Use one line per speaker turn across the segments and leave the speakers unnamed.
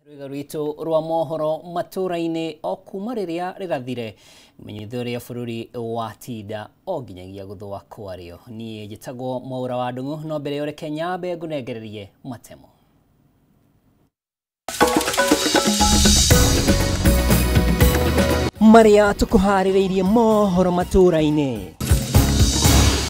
Rwiga rwitũ rwa mohoro matũra-inĩ o kuma rĩrĩa rĩgathire menyithio rĩa bũrũri wa tinda o nginyagia gũthũa kwarĩo. Niĩ njĩtagwo Mwaura wa Ndung'u, no mbere yore Kenya mbe ngũnengererie matemo. Marĩa tũkũharĩrĩirie mohoro matũra-inĩ.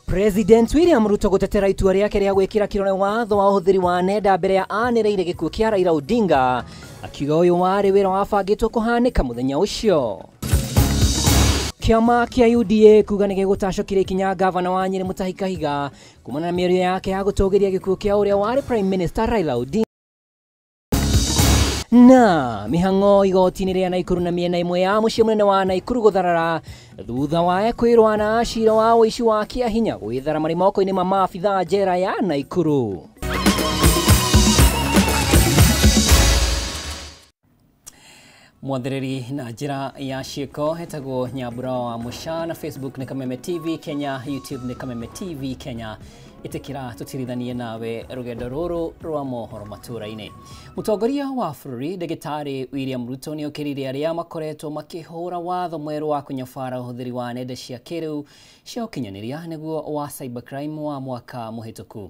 President William Ruto gũtetera itua rĩake rĩa gwĩkĩra kĩrore watho wa ũhũthĩri wa nenda mbere ya anĩrĩire gĩkuũ kĩa Raila Odinga, akiuga ũyũ warĩ wĩra wabangĩtwo kũhanĩka mũthenya ũcio. Kĩama kĩa UDA kuga nĩ gĩgũtacũkire ikinya gavana wa Nyĩrĩ Mutahi Kahiga kumana na mĩario yake ya gũtũgĩria gĩkuũ kĩa ũrĩa warĩ Prime Minister Raila Odinga. Na mĩhang'o igoti-inĩ rĩa Naikuru na mĩena ĩmwe ya mũciĩ mũnene wa Naikuru gũtharara thutha wa kwĩrwo na cira wa ũici wa kĩahinya gwĩthara marĩ moko-inĩ ma maabitha njera ya Naikuru. Mwathĩrĩri na njĩra ya ciĩko hetagwo Nyambura wa Mũca, na Facebook nĩ Kameme TV Kenya, YouTube nĩ Kameme TV Kenya. Itekira tutirithanie nawe rugendo ruru rwa mohoro matũra-inĩ. Mũtongoria wa bũrũri Ndagĩtarĩ William Ruto nĩ okĩrire arĩa makoretwo makĩhũra watho mwerũ wa kũnyabara ũhũthĩri wa nenda cia kĩrĩu cia ũkinyanĩria nĩguo wa cybercrime wa mwaka mũhĩtũku.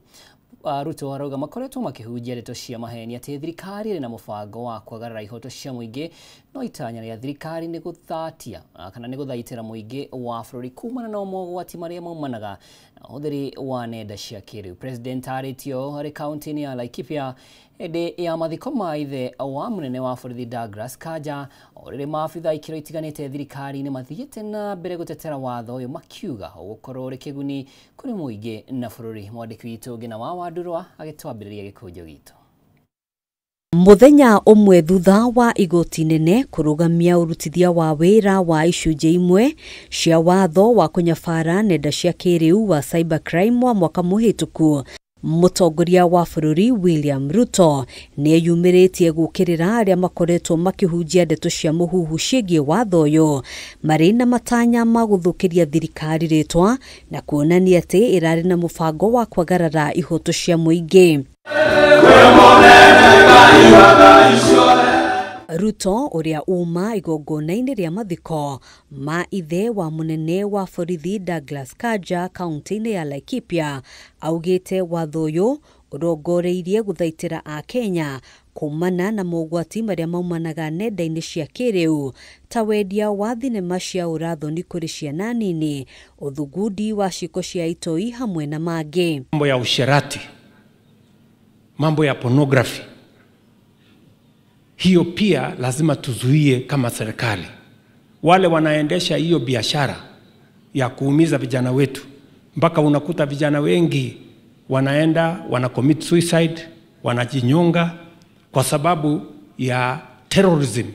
Ruto arauga makoretwo makĩhunjia ndeto cia maheni atĩ thirikari ĩrĩ na mũbango wa kwagarara ihoto cia mũingĩ, no itanya rĩa thirikari nĩ gũthatia kana nĩ gũthaitĩra mũingĩ wa bũrũri kumana na mogwati marĩa maumanaga na ũhũthĩri wa nenda cia kĩrĩu. President arĩtio harĩ kaunti-inĩ ya Laikipia hĩndĩ ya mathiko ma ithe wa mũnene wa bũrũri Douglas Kanja, o rĩrĩ maabitha ikĩro itiganĩte thirikari-inĩ mathiĩte na mbere gũtetera watho ũyũ makiuga ũgũkorwo ũrĩ kĩguni kũrĩ mũingĩ na bũrũri. Mwandĩki witũ Ngina wa Wandurwa agĩtwambĩrĩria gĩkũnjo gitũ.
Muthenya ũmwe thutha wa igoti nene kũrũgamia ũrutithia wa wĩra wa icunjĩ imwe cia watho wa kũnyabara nenda cia kĩrĩu wa cybercrime wa mwaka mũhĩtũku, Mũtongoria wa bũrũri William Ruto nĩ eyumĩrĩtie gũkĩrĩra arĩa makoretwo makĩhunjia ndeto cia mũhuhu ciĩgiĩ watho ũyũ marĩ na matanya ma gũthũkĩria thirikari rĩtwa na kuonania atĩ ĩrarĩ na mũbango wa kwagarara ihoto cia mũingĩ. Ruto ũrĩa uma igongona-inĩ rĩa mathiko ma ithe wa mũnene wa borithi Douglas Kanja kaunti-inĩ ya Laikipia augĩte watho ũyũ ũrongoreirie gũthaitĩra a Kenya kumana na mogwati marĩa maumanaga nenda-inĩ cia kĩrĩu ta wendia wa thinema cia ũrathoni kũrĩ ciana nini, ũthugudi wa ciĩko cia itoi hamwe na mangĩ.
Mambo ya usherati, mambo ya pornography, hiyo pia lazima tuzuie kama serikali. Wale wanaendesha hiyo biashara ya kuumiza vijana wetu, mpaka unakuta vijana wengi wanaenda wanacommit suicide, wanajinyonga kwa sababu ya terrorism.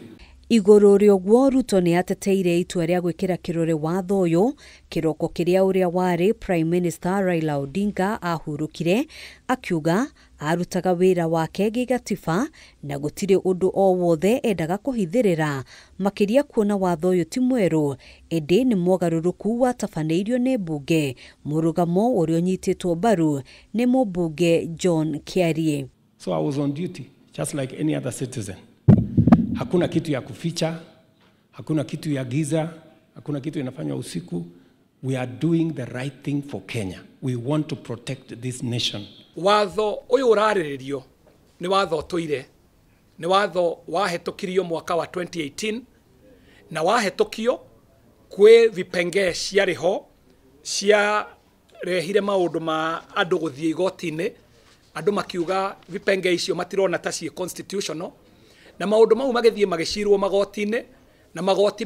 Igũrũ rĩoguo Ruto nĩ ateteire itua rĩa gwĩkĩra kĩrore watho ũyũ kĩroko kĩrĩa ũrĩa warĩ Prime Minister Raila Odinga ahurũkire, akiuga arutaga wĩra wake gĩgatiba na gũtirĩ ũndũ o wothe endaga kũhithĩrĩra, makĩria kuona watho ũyũ ti mwerũ ĩndĩ nĩ mogarũrũku watabanĩirio nĩ mbunge, mũrũgamo ũrĩa ũnyitĩtwo mbaru nĩ mũmbunge John Kĩarie.
So I was on duty just like any other citizen. Hakuna kitu ya kuficha, hakuna kitu ya giza, hakuna kitu inafanywa usiku. We are doing the right thing for Kenya. We want to protect this nation.
Watho ũyũ ũrarĩrĩrio nĩ watho tũire, nĩ watho wahetũkirio mwaka wa 2018 na wahetũkio kwĩ vipengee ciarĩ ho cia rehire maũndũ ma andũ gũthiĩ igoti-inĩ, andũ makiuga vipengee icio matirona ta ciĩ constitutional, na maũndũ mau magĩthiĩ magĩcirwo magoti-inĩ na magoti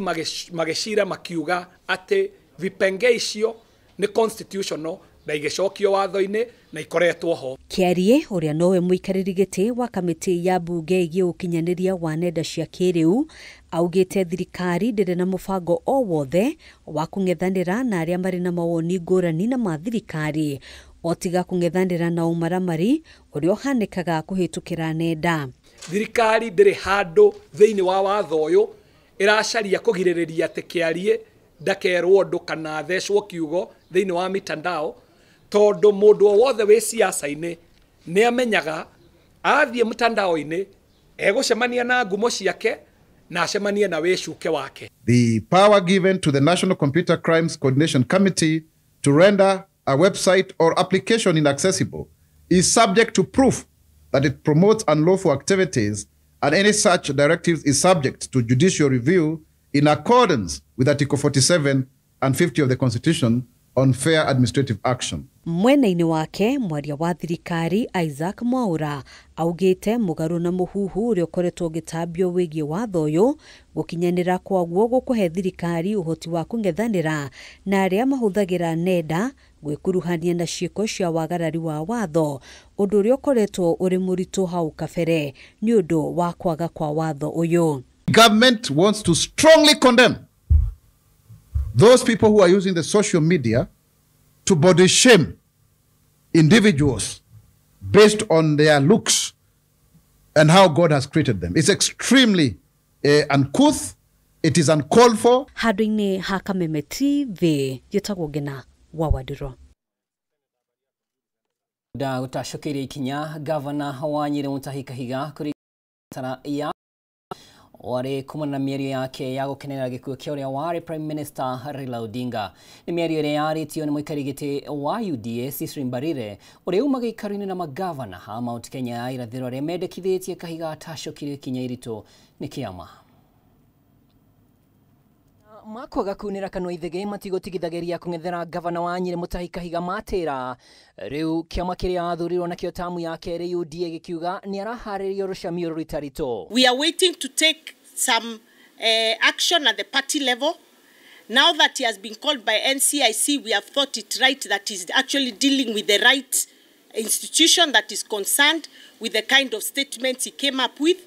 magĩcira makiuga atĩ vipengee icio nĩ constitutional na igĩcokio watho-inĩ na ikoretwo ho.
Kĩarie ũrĩa nowe mũikarĩri gĩtĩ wa kamĩtĩ ya mbunge ĩgiĩ ũkinyanĩria wa nenda cia kĩrĩu augĩte thirikari ndĩrĩ na mũbango o wothe wa kũng'ethanĩra na arĩa marĩ na mawoni ngũrani na ma thirikari, o tiga kũng'ethanĩra na ũmaramari ũrĩa ũhanĩkaga kũhĩtũkĩra nenda.
Thirikari ndĩrĩ handũ thĩinĩ wa watho ũyũ ĩracaria kũgirĩrĩria atĩ Kĩarie ndakerwo ũndũ kana thecwo kiugo thĩinĩ wa mitandao, tondũ mũndũ o wothe wĩ siasa-inĩ nĩ amenyaga athiĩ mitandao-inĩ egũcemania na ngumo ciake na acemanie na wĩcuke wake.
The power given to the National Computer Crimes Coordination Committee to render a website or application inaccessible is subject to proof that it promotes unlawful activities, and any such directives is subject to judicial review in accordance with Article 47 and 50 of the Constitution on fair administrative action.
Mwena-ini wake mwaria wa thirikari Isaac Mwaura augite mugaru na muhuhu uria ukoretwo gitambio wigie watho uyu gukinyanira kwaguo gukuhe thirikari uhoti wa kungethanira na aria mahuthagira nenda gwikuruhania na ciiko cia wagarari wa watho, undu uria ukoretwo uri muritu hau kabere ni undu wa kwaga kwa watho uyu.
Government wants to strongly condemn those people who are using the social media to body shame individuals based on their looks and how God has created them. It's extremely uncouth. It is uncalled for.
Hadwini Hakameme TV yetagwo Ngina wa Wadiro.
Da utashokeria ikinya Governor wa Nyeri Mutahi Kahiga kuri tara ya wari kumana na mĩario yake ya gukenera gĩkuũ kĩa ũrĩa warĩ Prime Minister Raila Odinga. Nĩ mĩario ĩrĩa yarĩtio nĩ mũikarĩri gĩtĩ wa UDA Cecily Mbarire ũrĩa uma gĩikaro-inĩ na magavana ha Mount Kenya ya irathĩro arĩa mendekithĩtie Kahiga atacokire ikinya iritũ nĩ kĩama. Makwaga kunira kanwa ithege matigũtigithageria kũng'ethera Governor wa Nyeri Mutahi Kahiga matĩra. Rĩu kĩama kĩrĩa athurirwo nakĩo tamu ya kerĩ UDA gĩkiuga nĩ araharĩrio rũcamio rũritarito.
We are waiting to take some action at the party level. Now that he has been called by NCIC, we have thought it right that he's actually dealing with the right institution that is concerned with the kind of statements he came up with.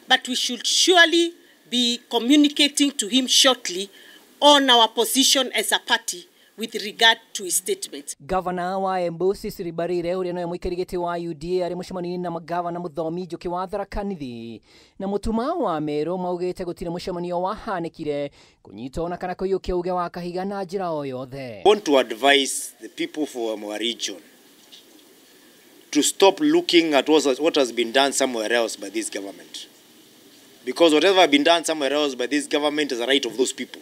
But we should surely be communicating to him shortly on our position as a party with regard to his statements.
Governor wa Embu Cecily Mbarire uria no mũikarĩri gĩtĩ wa UDA ari mũcemanio na magavana Muthomi Njuki wa Tharaka Nithi na Mutuma wa Meru maugĩte gũtirĩ mũcemanio wahanĩkire kũnyitwo na kana kũiyũkia uge wa Kahiga na njĩra o yothe.
I want to advise the people from our region to stop looking at what has been done somewhere else by this government. Because whatever has been done somewhere else by this government is the right of those people.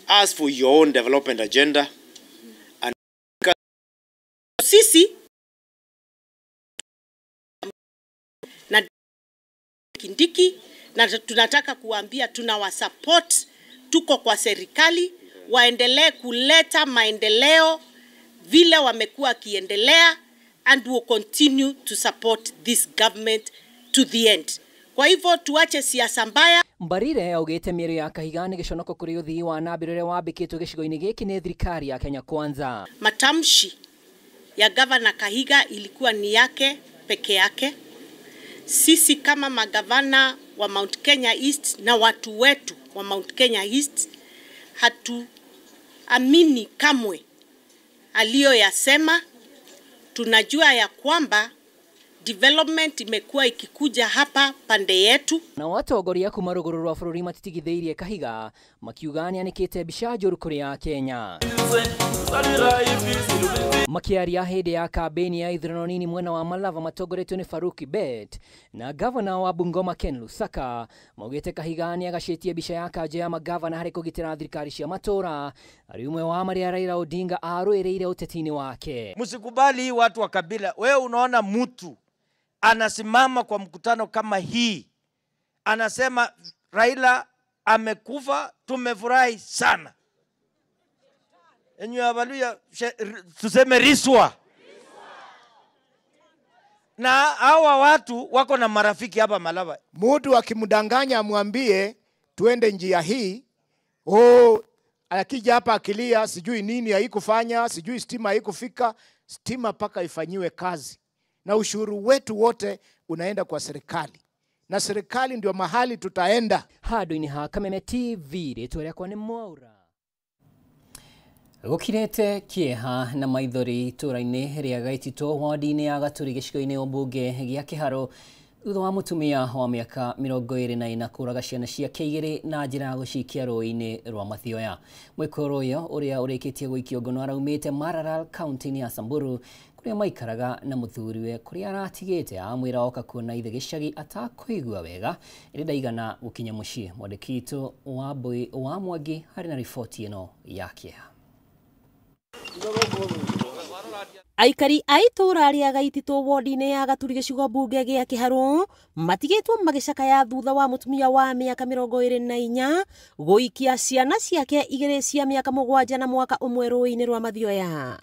As for your own development agenda, and
sisi na Kindiki na tunataka kuambia tunawasupport, tuko kwa serikali, waendelee kuleta maendeleo vile wamekuwa kiendelea, and will continue to support this government to the end. Kwa hivyo tuache siasa mbaya.
Mbarire augĩte mĩario ya Kahiga nĩ gĩconoko kũrĩ ũthii wa na mbere ũrĩa wambĩkĩtwo gĩcigo-inĩ gĩkĩ nĩ thirikari ya Kenya Kwanza.
Matamshi ya Governor Kahiga ilikuwa ni yake peke yake. Sisi kama magavana wa Mount Kenya East na watu wetu wa Mount Kenya East hatuamini kamwe aliyoyasema. Tunajua ya kwamba development imekuwa ikikuja hapa pande yetu.
Na watongoria kuma rũgũrũ rwa bũrũri matitigithĩirie Kahiga makiuga nĩanĩkĩte mbica njũru kũrĩ ya Kenya. Makiaria hĩndĩ ya kambeni ya ithurano nini mwena wa Malava matongoretio nĩ Farouk Kibet na Governor wa Bungoma Ken Lusaka maugĩte Kahiga nĩagacĩtie mbica ya kanja ya magavana harĩ kũgitĩra thirikari cia matũra arĩ umwe wa marĩa Raila Odinga arũĩrĩire ũteti-inĩ wake.
Msikubali watu wa kabila. Wewe unaona mtu anasimama kwa mkutano kama hii anasema Raila amekufa, tumefurahi sana. Enyu abaluya tuseme riswa. Na hawa watu wako na marafiki hapa Malava.
Mtu akimdanganya amwambie tuende njia hii, akija hapa akilia sijui nini haikufanya, sijui stima haikufika. Stima paka ifanyiwe kazi. Na ushuru wetu wote unaenda kwa serikali. Na serikali ndio mahali tutaenda.
Handũ-inĩ ha Kameme TV rĩtwa rĩakwa nĩ Mwaura. Gũkirĩte kĩeha na maithori itũra-inĩ rĩa Gaitito wadi-inĩ ya Gatũri gĩcigo-inĩ ũmbunge gĩa Kĩharũ thutha wa mũtumia wa mĩaka 24 kũraga ciana ciake igĩrĩ na njĩra ya gũcikia rũĩ-inĩ rwa Mathioya. Mwĩkũĩrwo ũyũ ũrĩa ũrĩkĩtie gũikio ngono araumĩte Maralal kaunti-inĩ ya Samburu kuria maikaraga na muthuriwe kuria aratigite amwira oka kuona ithe gicagi atakuigua wega iri ndaigana gukinya mucii. Mwandiki witu Wambui wa Mwangi hari na riboti ino ya kieha.
Aikari a itura ria Gaititũ wodi-inĩ ya Gaturi gĩcigo mbunge gĩa Kĩharũ matigĩtwo magĩcakaya thutha wa mũtumia wa mĩaka 24 gũikia ciana ciake 2 cia mĩaka 7 na mwaka ũmwe rũĩ-inĩ rwa Mathioya.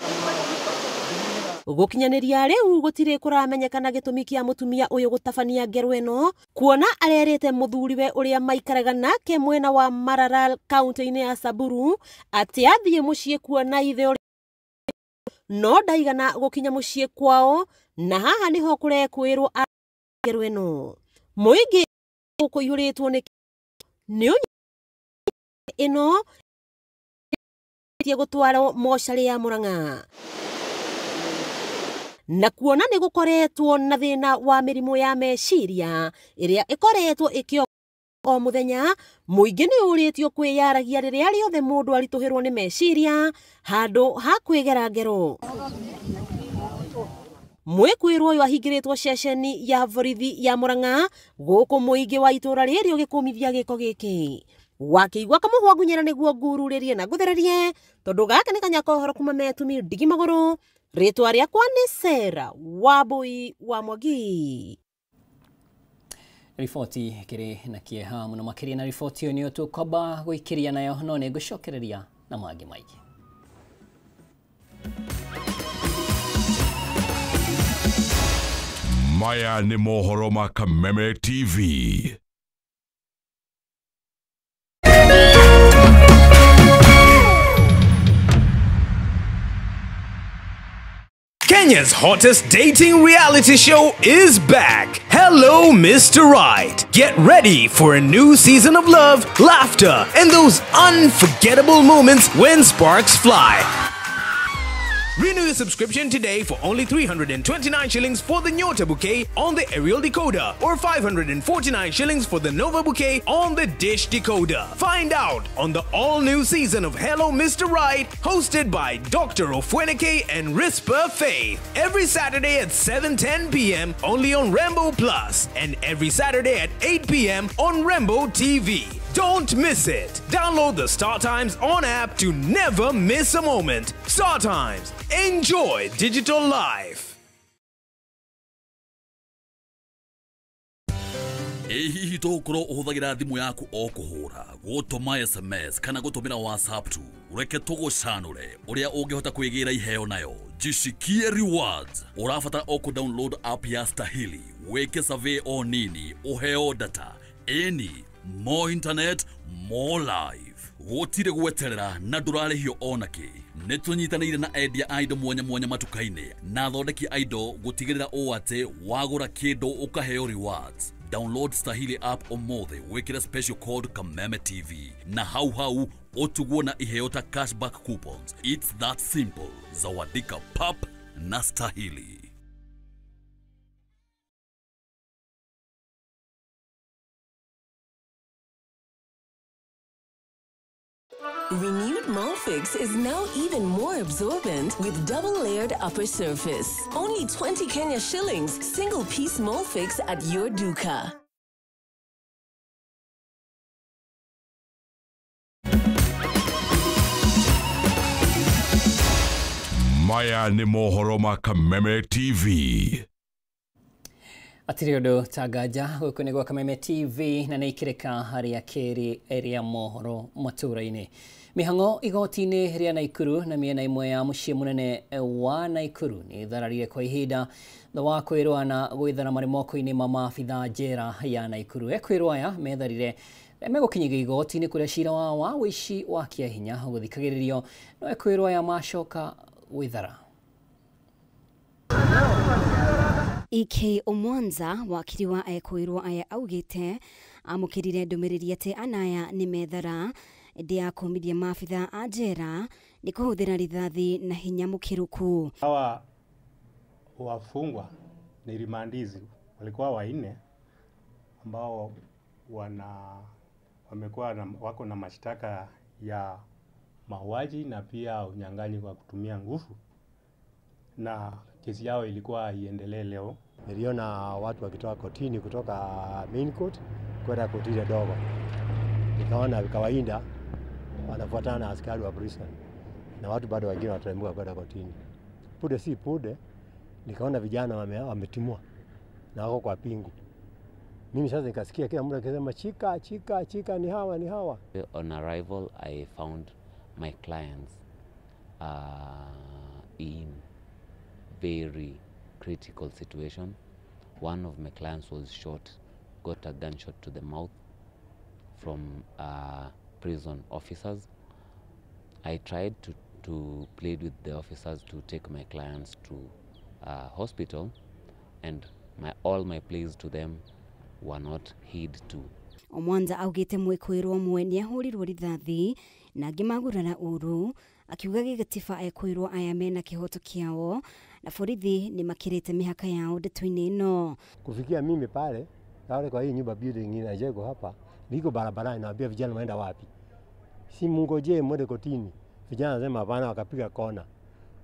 Gũkinyanĩria rĩu gũtirĩ kũramenyekana gĩtũmi kĩa mũtumia ũyũ gũtabania ngero ĩno, kuona arerĩte mũthuriwe ũrĩa maikaraga nake mwena wa Maralal kaunti-inĩ ya Samburu atĩ athiĩ mũciĩ kuona ithe no ndaigana gũkinya mũciĩ kwao, na haha nĩho kũrekwĩrwo ngero ĩno. Mũingĩ ũkũihũrĩtwo nĩ ĩno gũtwarwo mocarĩ ya Mũrang'a, na kuona nĩ gũkoretwo na thĩna wa mĩrimũ ya meciria ĩrĩa ĩkoretwo ĩkĩo o muthenya. Mũingĩ nĩ ũrĩtio kwĩyaragia rĩrĩa rĩothe mũndũ aritũhĩrwo nĩ meciria handũ ha kwĩgera ngero. Mwĩkwĩrwo ũyũ ahingĩrĩtwo ceceni ya borithi ya Mũrang'a gũkũ mũingĩ wa itũra rĩrĩ ũgĩkũmithia gĩko gĩkĩ. Wakĩigua kamũhwa ngunyera nĩguo ngururĩrie na ngũthererie, tondũ gaka nĩ kanyako ũhoro kuma Metumi Ndigi Magũrũ. Rĩtwa rĩakwa nĩ Sarah Wambui wa Mwangi.
Riboti kiri na kieha muno makiria na riboti yo ni tukwamba gwikiria nayo no ni gucokereria na magi maigi.
Maya ni mohoro ma Kameme TV.
Kenya's hottest dating reality show is back. Hello, Mr. Right. Get ready for a new season of love, laughter, and those unforgettable moments when sparks fly. Renew your subscription today for only 329 shillings for the Nyota bouquet on the aerial decoder or 549 shillings for the Nova bouquet on the dish decoder. Find out on the all-new season of Hello Mr. Right, hosted by Dr. Ofweneke and Rispa Faith. Every Saturday at 7:10 p.m. only on Rainbow Plus, and every Saturday at 8 p.m. on Rainbow TV. Don't miss it. Download the Star Times On app to never miss a moment. Star Times. Enjoy digital life.
Hihi tokoro uhuthagira thimu yaku o kuhura gutuma SMS kana gutumira WhatsApp tu ureke tugucanure uria ungihota kwigira iheo nayo jishikie rewards. Urabatara o ku download app ya Stahili weke survey o nini uheo data any more internet more life. Gutire gweterera na ndurarihio onaki. Netunyitanire na endia indo mwanya mwanya matukaini na thondeki indo gutigirira o ate wagura kindu ukaheo rewards. Download Stahili app omothe wekira special code Kameme TV na hau otugwo na iheota cashback coupons. It's that simple. Zawadika pap na Stahili.
Renewed Molfix is now even more absorbent with double-layered upper surface. Only 20 Kenya shillings, single-piece Molfix at your duka.
Maya ni mohoro ma Kameme TV.
Atiriodo tagaja guku nigwa Kameme TV na neikireka haria keri area mohoro matura-ini. Mihango igoti-ini ria Naikuru na miena imwe ya mucii munene wa Naikuru ni thararire kwa ihinda wa kwirwana gwithana mari moko-ini ma maabitha njera ya Naikuru. Ekwirwa aya metharire megukinyiga igoti-ini kuria cira wa wici wa kiahinya guthikagiririo no ekwirwa aya macoka gwithara.
EK Omwanza wakiri wa ekwirwa aya augite amukirire ndumiriri ati anaya ni methara ndia kumithia maabitha a njera ni kuhuthira rithathi na hinya mukiruku.
Hawa wafungwa ni rimandizi walikuwa 4 ambao wako na mashtaka ya mauaji na pia unyang'anyi kwa kutumia nguvu. na kesi yao ilikuwa iendelee leo.
Niliona watu wakitoka kotini kutoka main court kwenda kotini dogo. Nikaona kawaida wanafuatana na askari wa prison na watu bado wengine wataembuka kwenda kotini. Pude si pude, nikaona vijana wametimua na wako kwa pingu. Mimi sasa nikasikia kila mtu akisema chika chika chika, ni hawa ni hawa.
On arrival, I found my clients in very critical situation. One of my clients was shot, got a gunshot to the mouth from prison officers. I tried to plead with the officers to take my clients to hospital, and all my pleas to them were not heed to.
Omwanza augite mwikoirwo mwe ni ahurirwo rithathi na ngimagurana uru akiuga gigatiba ekoirwo aya mena kihoto kiao na borithi ni makirite mihaka yao ndeto-ini ino.
Kufikia mimi pale kwa hii nyumba building inajengwa hapa, niko barabarani naambia vijana waenda wapi? Si mungoje mwende kotini. Vijana sema hapana, wakapiga kona.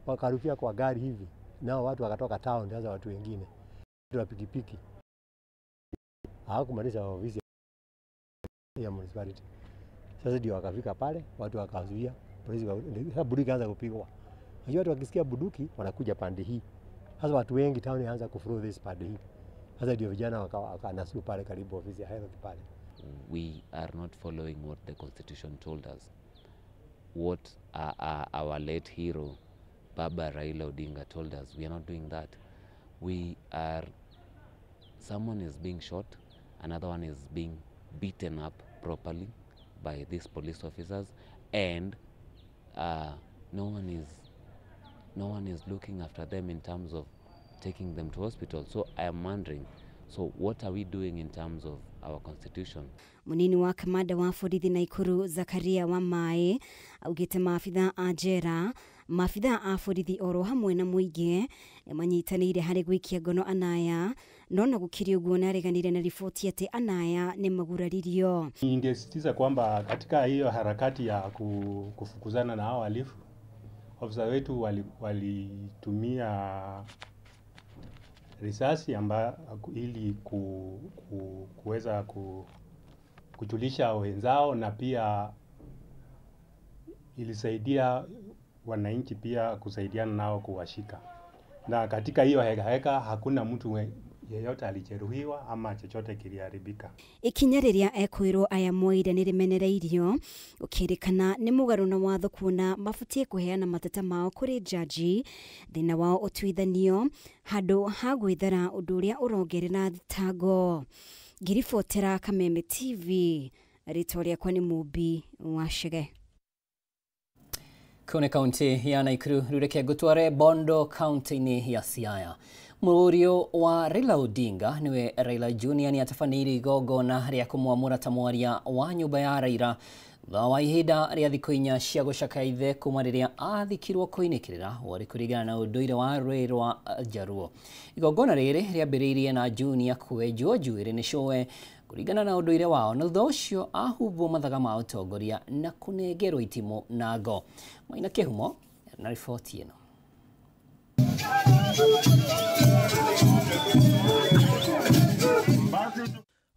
Wakarukia kwa gari hivi. Nao watu wakatoka town, sasa watu wengine. Watu wa pikipiki. Hawakumaliza ofisi ya municipality. Sasa ndio wakafika pale, watu wakazuia, polisi bunduki anza kupigwa. Unajua watu wakisikia bunduki wanakuja pande hii. Sasa watu wengi town inaanza kuflow this pande hii. Sasa ndio vijana wakanasu pale karibu ofisi ya health pale.
We are not following what the constitution told us. What our late hero Baba Raila Odinga told us. We are not doing that. Someone is being shot, another one is being beaten up properly by these police officers, and no one is looking after them in terms of taking them to hospital. So I am wondering, so what are we doing in terms of our constitution?
Munini wa kamanda wa borithi Naikuru Zakaria wa Mai augite maafitha a njera, maafitha a borithi oro hamwe na muingi manyitanire hari gwikia ngono anaya, no na gukiri uguo nareganire na ripoti ati anaya ni maguraririo.
Ningesitiza kwamba katika hiyo harakati ya kufukuzana na hao wahalifu, ofisa wetu walitumia risasi ili kuweza kujulisha wenzao, na pia ilisaidia wananchi pia kusaidiana nao kuwashika. Na katika hiyo heka hakuna mtu yeyote alijeruhiwa ama chochote kiliharibika.
Ikinya riria ekoirwo aya moire ni rimenereirio ukirikana ni mugaru na watho kuona mafutie kuheana mateta mao kuri jaji thina wao utuithanio handu ha gwithara undu uria urongerera thitango. Ngiribotera Kameme TV, ritoria kwa ni Mubi wa Shege.
Kune kaunti ya Naikuru rureke gutware Bondo kaunti-ini ya Siaya. Murio wa Raila Odinga niwe Raila Junior ni atafaniri igongona ria kumwamura ta mwaria wa nyumba ya Raila thutha wa ihinda ria thikũ 4 cia gucaka ithe kuma riria athikirwo kuinikirira wari kurigana na unduire wa rũĩ rwa Jaruo. Igongona riri riambĩrĩirie na Junior kwenjwo njuĩrĩ nĩ cowe kurigana na unduire wao, na thutha ũcio ahumbwo mathaga ma ũtongoria na kunengerwo itimũ na ngo. Maina Kĩhumo na riboti ĩno.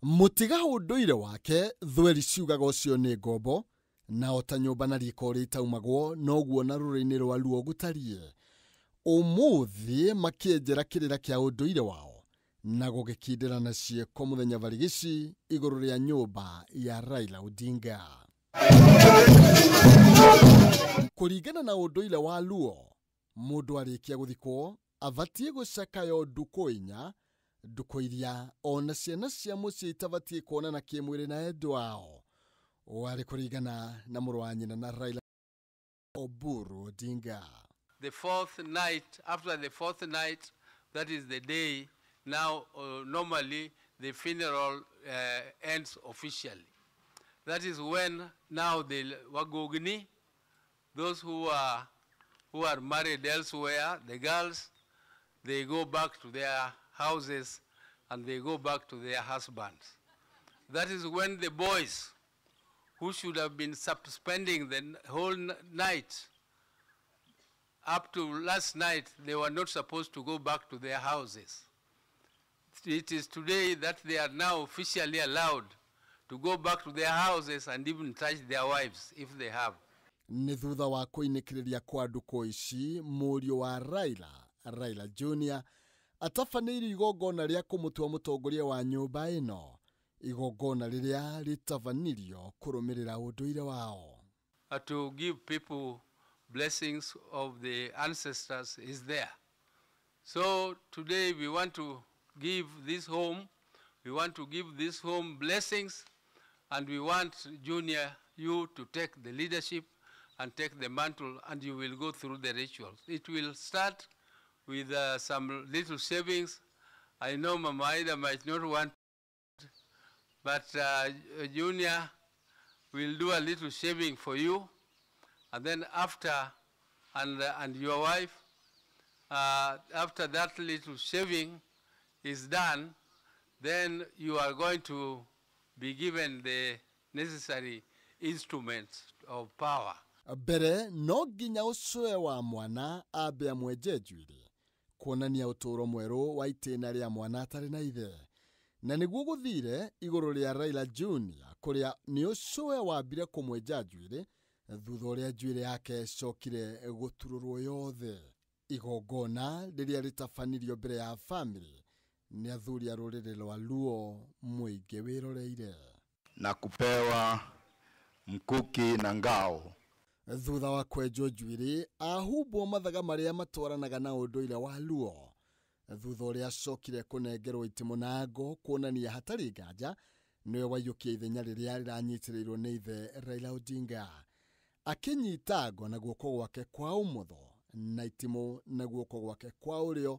Mutiga unduire wake thweri ciugaga ucio ni ngombo na ota nyumba na riko ritaumagwo noguo na rũrĩinĩ rwa Luo gutarie. Umuthi makienjera kirira kia unduire wao na gũgĩkindĩra na ciĩko mũthenya barigici igũrũ rĩa nyũmba ya Raila Odinga. Kũringana na unduire wa Luo, mũndũ arĩkia gũthikwo abatie gũcakayo ndukũ 4, ndukũ iria ona ciana cia mũciĩ itabatie kuonana kĩmwĩrĩ na endwa wao. Wari kũringana na mũrũ wa nyina na Raila Oburu Odinga.
The fourth night, after the fourth night, that is the day, now normally the funeral ends officially. That is when now the Wagogni, those who are married elsewhere, the girls, they go back to their houses and they go back to their husbands. That is when the boys, who should have been spending the whole night up to last night, they were not supposed to go back to their houses. It is today that they are now officially allowed to go back to their houses and even touch their wives if they have.
Nĩ thutha wa kũinĩkĩrĩria kwa ndũkũ ici, mũriũ wa Raila Junior atafanĩirio igongona rĩa kũmũtua mũtongoria wa nyũmba ĩno, igongona rĩrĩa rĩtafanirio kũrũmĩrĩra ũndũire wao.
To give people blessings of the ancestors is there. So today we want to give this home, blessings, and we want Junior, you to take the leadership and take the mantle, and you will go through the rituals. It will start with some little savings. I know Mama Ida might not want, but Junior will do a little shaving for you, and then after, and your wife, after that little shaving is done, then you are going to be given the necessary instruments of power.
Bere no nginya ũcũe wa mwana ambe amwenje njuĩrĩ kuonania ũtũũro mwerũ wa itĩna rĩa mwana atarĩ na ithe. Na nĩguo gũthire igũrũ rĩa Raila Junior kũrĩa nĩ ũcũe wambire kũmwenja njuĩrĩ thutha ũrĩa njuĩrĩ yake ĩcokire gũturũrwo yothe. Igongona rĩrĩa rĩtafanirio mbere ya family nĩ athuri a rũrĩrĩ rwa Luo mũingĩ wĩroreire.
Na kupewa mkuki na ngao.
Thutha wa kwenjwo njuĩrĩ ahumbwo mathaga marĩa matwaranaga na ũndũire wa Luo. Thutha ũrĩa acokire kũnengerwo itimũ na ngo kuonania hatarĩ nganja nĩwe waiyũkia ithenya rĩrĩa rĩranyitĩrĩirwo nĩ ithe Raila Odinga. Akĩnyita ngo na guoko gwake kwa ũmotho na itimũ na guoko gwake kwa ũrĩo,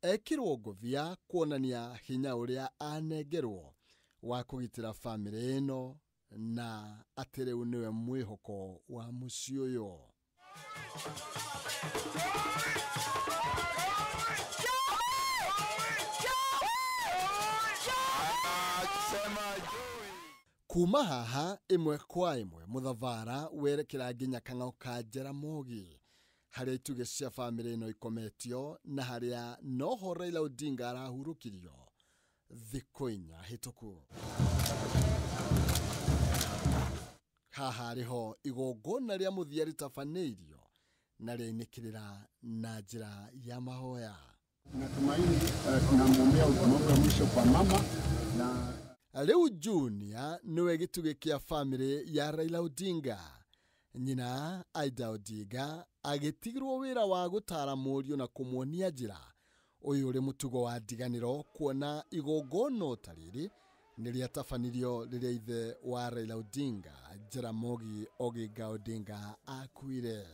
ekirwo ngũbia kuonania hinya ũrĩa anengerwo wa kũgitĩra famĩlĩ ĩno na atĩ rĩu nĩwe mwĩhoko wa mũciĩ ũyũ. Kuma haha ĩmwe kwa ĩmwe mũthavara werekera nginya Kang'au ka Jaramogi harĩa itugĩ cia famĩlĩ ĩno ikometio na harĩa noho Raila Odinga arahurũkirio thikũ inya hĩtũku. Haha rĩho igongona rĩa mũthia rĩtafanĩirio na rĩainĩkĩrĩra na njĩra ya mahoya.
Natumaini tunamwombea utumoka mwisho kwa mama na
Rĩu Junior nĩwe gĩtugĩ kĩa famĩlĩ ya Raila Odinga. Nyina Aida Odinga agĩtigĩrwo wĩra wa gũtara mũriũ na kũmuonia njĩra. Ũyũ ũrĩ mũtugo wa ndiganĩro kuona igongona ta rĩrĩ nĩrĩatafanirio rĩrĩa ithe wa Raila Odinga Jaramogi Oginga Odinga akuire.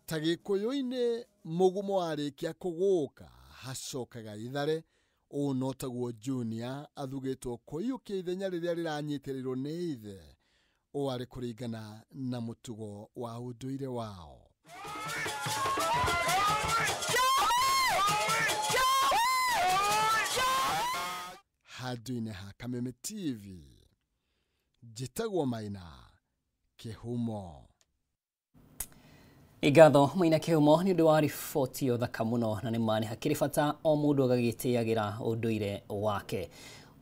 Ta Gĩkũyũ-inĩ mũgumo warĩkia kũgũka hacokaga ithare. Ũũ no taguo Junior athugĩtwo kũiyũkia ithenya rĩrĩa rĩranyitĩrĩirwo nĩ ithe. Ũũ arĩ kũringana na mũtugo wa ũndũire wao. Handũ-inĩ ha Kameme TV, njĩtagwo Maina Kĩhumo.
Igatho Maina Kĩhumo nĩ ũndũ wa riboti ũthaka mũno na nĩ ma nĩ hakĩrĩ bata o mũndũ agagĩtĩagĩra ũndũire wake.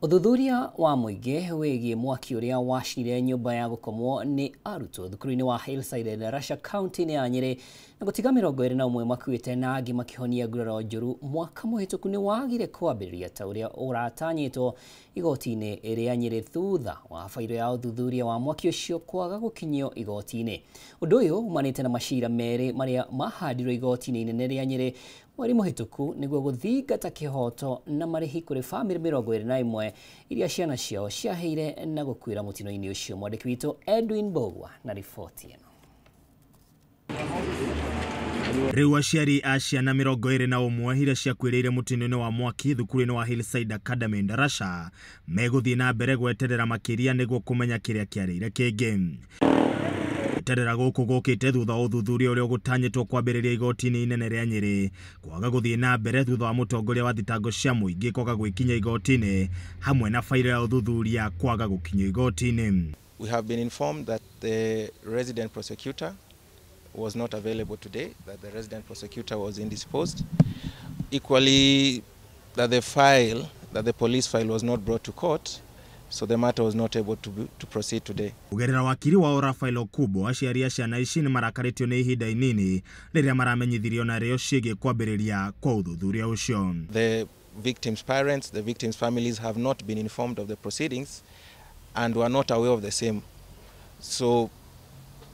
Ũthuthuria wa mũingĩ wĩgiĩ mwaki ũrĩa wacinire nyũmba ya gũkomwo nĩ arutwo thukuru-inĩ wa Hillside Endarasha kaunti-inĩ ya Nyeri na gũtiga 21 makuĩte na angĩ makĩhonia nguraro njũru mwaka mũhĩtũku nĩ wagire kwambĩrĩria ta ũrĩa ũratanyĩtwo igoti-inĩ rĩa Nyeri thutha wa fairo ya ũthuthuria wa mwaki ũcio kwaga gũkinyio igoti-inĩ. Ũndũ ũyũ umanĩte na macira merĩ marĩa mahandirwo igoti-inĩ inene rĩa Nyeri mweri mũhĩtũku nĩguo gũthingata kĩhoto na marĩhi kũrĩ famĩlĩ 21 iria ciana ciao ciaheire na gũkuĩra mũtino-inĩ ũcio. Mwandĩki witũ Edwin Bogwa na riboti ĩno.
Rĩu aciari a ciana 21 iria ciakuĩrĩire mũtino-inĩ wa mwaki thukuru-inĩ wa Hillside Academy Endarasha megũthiĩ na mbere gweterera makĩria nĩguo kũmenya kĩrĩa kĩarĩire kĩngĩ. Gweterera gũkũ gũkĩte thutha wa ũthuthuria ũrĩa ũgũtanyĩtwo kwambĩrĩria igoti-inĩ inene rĩa Nyeri kwaga gũthiĩ na mbere thutha wa mũtongoria wa thitango cia mũingĩ kwaga gwĩkinya igoti-inĩ hamwe na fairo ya ũthuthuria kwaga gũkinyio igoti-inĩ.
We have been informed that the resident prosecutor
was not available today, that the resident prosecutor was indisposed. Equally, that the police file was not brought to court, so the matter was not able to proceed today.
Ugerera wakiri wa Rafael Kubo aciari ciana ici ni marakaritio ni ihinda inini riria maramenyithirio na rio ciege kwambiriria kwa uthuthuria ucio.
The victims' parents, the victims' families have not been informed of the proceedings and were not aware of the same. So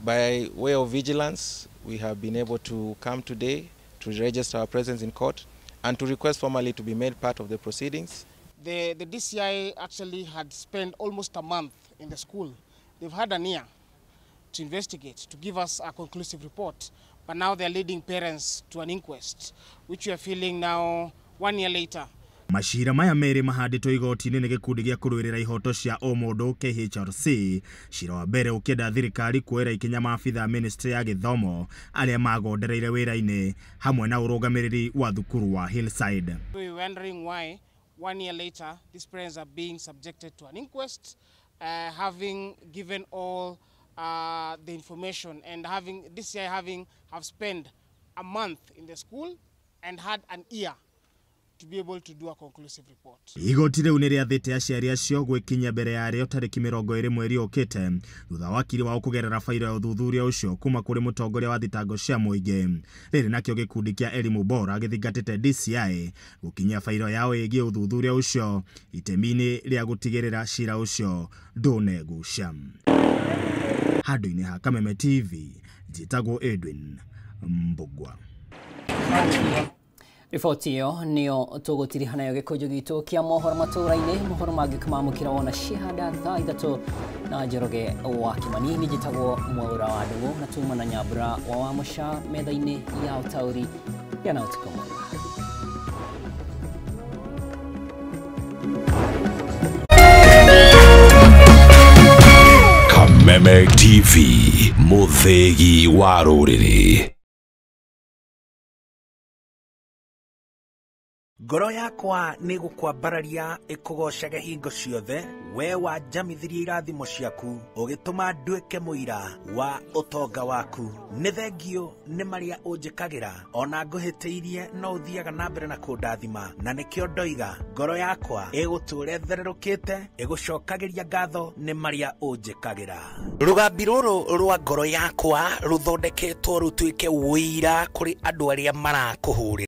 by way of vigilance, we have been able to come today to register our presence in court and to request formally to be made part of the proceedings.
The DCI actually had spent almost a month in the school. They've had an year to investigate, to give us a conclusive report, but now they're leading parents to an inquest, which we are feeling now 1 year later.
Mashira maya meri mahanditwo igoti-inĩ nĩ gĩkundi gĩa kũrũĩrĩra ihoto cia o mũndũ KHRC, cira wa mbere ũkĩenda thirikari kuoera ikinya maabitha ministry ya gĩthomo arĩa magondereire wĩra-inĩ hamwe na ũrũgamĩrĩri wa thukuru wa Hillside.
We're wondering why 1 year later these parents are being subjected to an inquest, having given all the information and having DCI have spent a month in the school and had an year to be able to do a conclusive report.
Igoti rĩu nĩ rĩathĩte aciari acio gwĩkinyia mbere yarĩo tarĩki 20 mweri ũkĩte thutha wakiri wao kũgerera failo ya ũthuthuria ũcio kuma kũrĩ mũtongoria wa thitango cia mũingĩ. Rĩrĩ nakĩo gĩkundi kĩa Elimu Bora gĩthingatĩte DCI gũkinyia failo yao ĩgiĩ ũthuthuria ũcio itemi-inĩ rĩa gũtigĩrĩra cira ũcio ndũnegucia. Handũ-inĩ ha Kameme TV, njĩtagwo Edwin Mbugwa.
Riboti iyo niyo tugutiriha nayo gikuju gitu kia mohoro matura-ini mohoro mangĩ kumamũkĩra wona cihanda thaa 3 na Njoroge wa Kimani njĩtagwo Mwaura wa Ndung'u na tuma na Nyambura wa Wamusha metha-inĩ ya ũtaũri ya na ũtukũ mwega.
Kameme TV, mũthĩgi wa rũrĩrĩ.
Ngoro yakwa nĩ gũkwambararia ĩkũgocage hingo ciothe we wanjamithirie irathimo ciaku ũgĩtũma nduĩke mũira wa ũtonga waku. Nĩ thengio nĩ marĩa ũnjĩkagĩra ona ngũhĩtĩirie no ũthiaga na mbere na kũndathima na nĩkĩo ndoiga ngoro yakwa ĩgũtũũre thererũkĩte ĩgũcokagĩria ngatho nĩ marĩa ũnjĩkagĩra. Rũgambi rũrũ rwa ngoro yakwa rũthondeketwo rũtuĩke ũira kũrĩ andũ arĩa marakũhũrĩra.